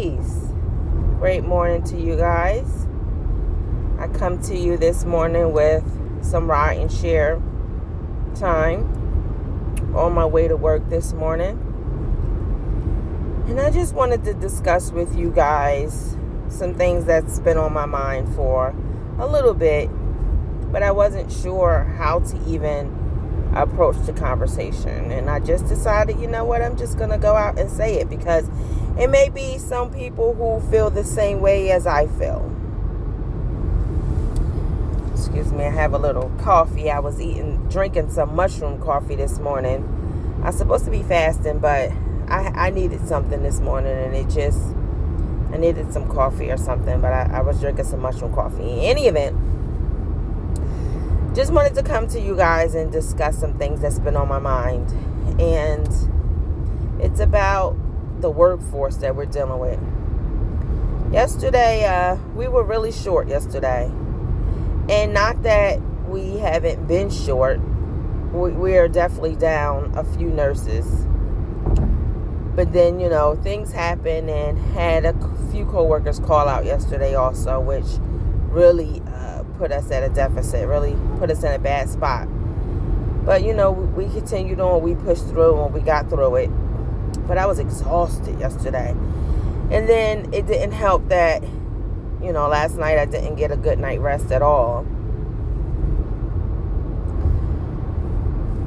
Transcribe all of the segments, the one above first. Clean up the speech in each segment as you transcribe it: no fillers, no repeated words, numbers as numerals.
peace. Great morning to you guys. I come to you this morning with some ride and share time on my way to work this morning. And I just wanted to discuss with you guys some things that's been on my mind for a little bit, but I wasn't sure how to even approach the conversation. And I just decided, you know what, I'm just going to go out and say it because it may be some people who feel the same way as I feel. Excuse me, I have a little coffee. I was drinking some mushroom coffee this morning. I'm supposed to be fasting, but I needed something this morning, and I needed some coffee or something, but I was drinking some mushroom coffee. In any event, just wanted to come to you guys and discuss some things that's been on my mind. And it's about the workforce that we're dealing with. Yesterday, we were really short yesterday. And not that we haven't been short. We are definitely down a few nurses. But then, things happened, and had a few coworkers call out yesterday also, which really put us at a deficit, really put us in a bad spot. But, we continued on, we pushed through, and we got through it. But I was exhausted yesterday. And then it didn't help that, last night I didn't get a good night rest at all.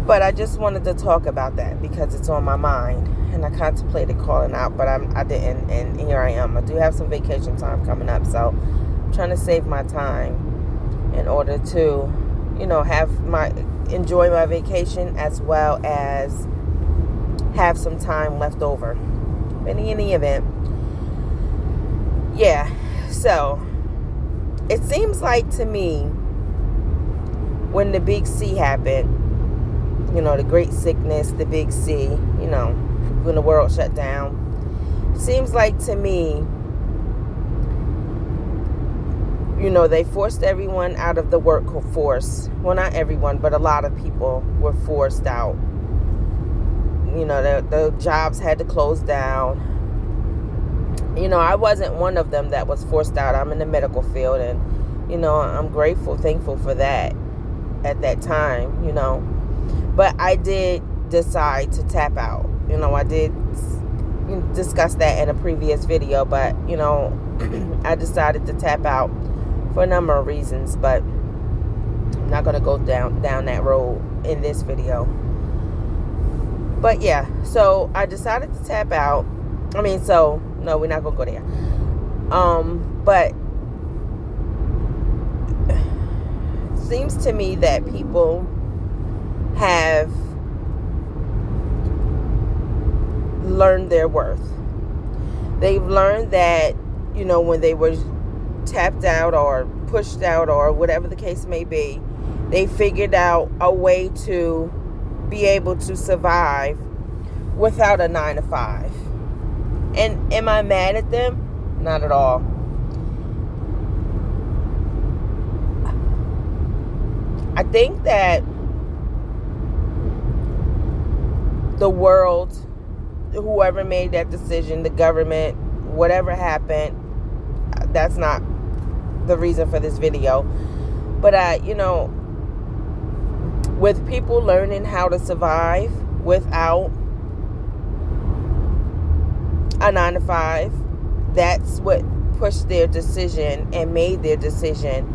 But I just wanted to talk about that because it's on my mind. And I contemplated calling out, but I didn't. And here I am. I do have some vacation time coming up. So I'm trying to save my time in order to, enjoy my vacation as well as have some time left over. In any event, yeah. So it seems like to me, when the big C happened, the great sickness, the big C, when the world shut down, it seems like to me, they forced everyone out of the workforce. Well, not everyone, but a lot of people were forced out. The jobs had to close down. I wasn't one of them that was forced out. I'm in the medical field, and, I'm grateful, thankful for that at that time, But I did decide to tap out. I did discuss that in a previous video, but, I decided to tap out for a number of reasons, but I'm not going to go down that road in this video. But yeah, so I decided to tap out. No, we're not going to go there. But it seems to me that people have learned their worth. They've learned that, when they were tapped out or pushed out or whatever the case may be, they figured out a way to be able to survive without a 9-to-5. And am I mad at them? Not at all. I think that the world, whoever made that decision, the government, whatever happened, that's not the reason for this video. But with people learning how to survive without a 9-to-5, that's what pushed their decision and made their decision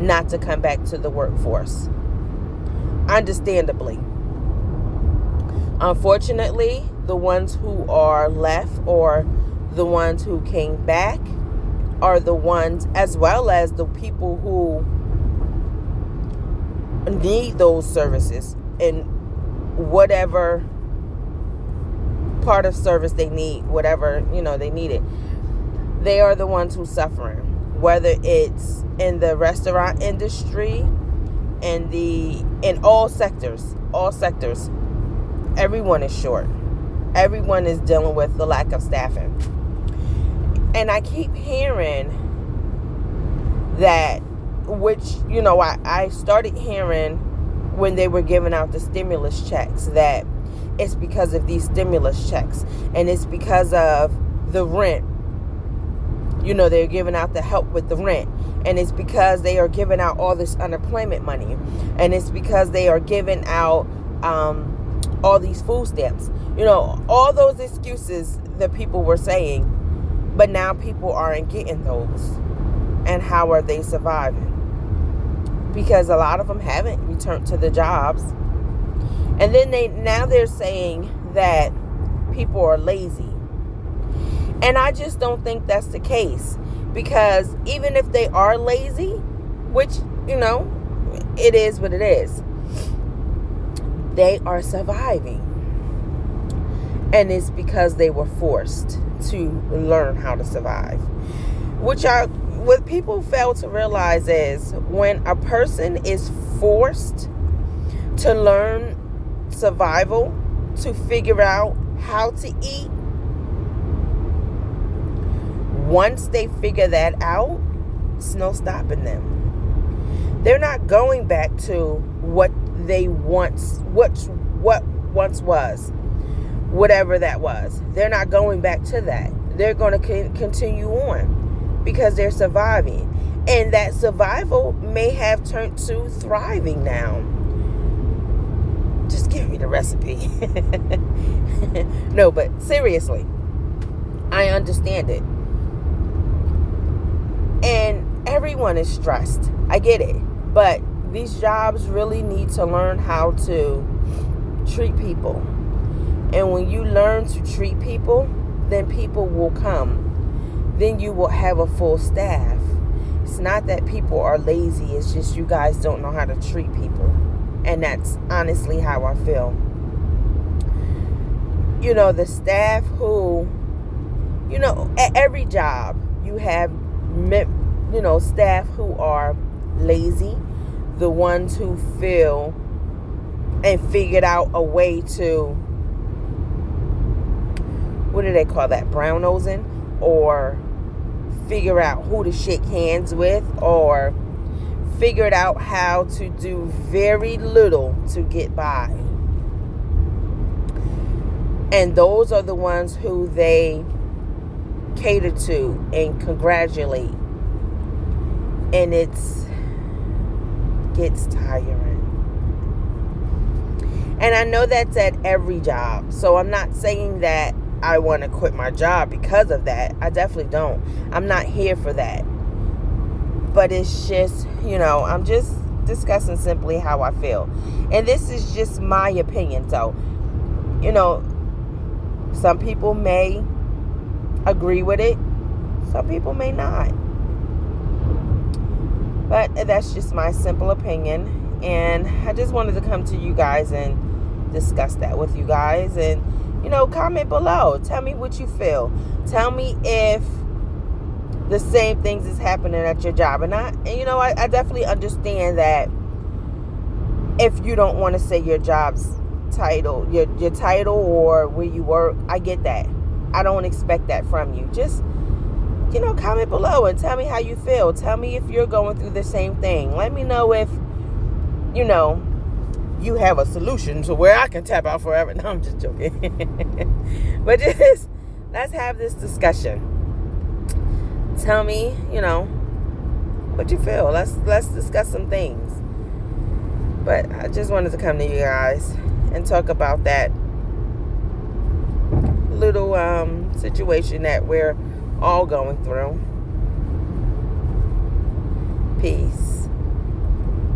not to come back to the workforce. Understandably. Unfortunately, the ones who are left or the ones who came back are the ones, as well as the people who need those services in whatever part of service they need, whatever, they need it. They are the ones who are suffering, whether it's in the restaurant industry, in all sectors, everyone is short. Everyone is dealing with the lack of staffing. And I keep hearing that, which, I started hearing when they were giving out the stimulus checks, that it's because of these stimulus checks, and it's because of the rent They're giving out the help with the rent. And it's because they are giving out all this unemployment money. And it's because they are giving out all these food stamps. All those excuses that people were saying. But now people aren't getting those. And how are they surviving? Because a lot of them haven't returned to the jobs. And then they're saying that people are lazy. And I just don't think that's the case. Because even if they are lazy, which, it is what it is, they are surviving. And it's because they were forced to learn how to survive. What people fail to realize is when a person is forced to learn survival, to figure out how to eat, once they figure that out, it's no stopping them. They're not going back to what once was, whatever that was. They're not going back to that. They're going to continue on because they're surviving. And that survival may have turned to thriving now. Just give me the recipe. No, but seriously, I understand it. And everyone is stressed. I get it. But these jobs really need to learn how to treat people. And when you learn to treat people, then people will come. Then you will have a full staff. It's not that people are lazy. It's just you guys don't know how to treat people. And that's honestly how I feel. The staff who, at every job, you have, staff who are lazy. The ones who feel and figured out a way to, what do they call that? Brown nosing? Or figure out who to shake hands with, or figured out how to do very little to get by. And those are the ones who they cater to and congratulate. And gets tiring. And I know that's at every job. So I'm not saying that I want to quit my job because of that. I definitely don't. I'm not here for that. But it's just, I'm just discussing simply how I feel. And this is just my opinion. So, some people may agree with it. Some people may not. But that's just my simple opinion. And I just wanted to come to you guys and discuss that with you guys. And, comment below. Tell me what you feel. Tell me if the same things is happening at your job. And I definitely understand that if you don't want to say your job's title, your title or where you work, I get that. I don't expect that from you. Just, comment below and tell me how you feel. Tell me if you're going through the same thing. Let me know if, you have a solution to where I can tap out forever. No, I'm just joking. But just, let's have this discussion. Tell me, what you feel. Let's discuss some things. But I just wanted to come to you guys and talk about that little situation that we're all going through.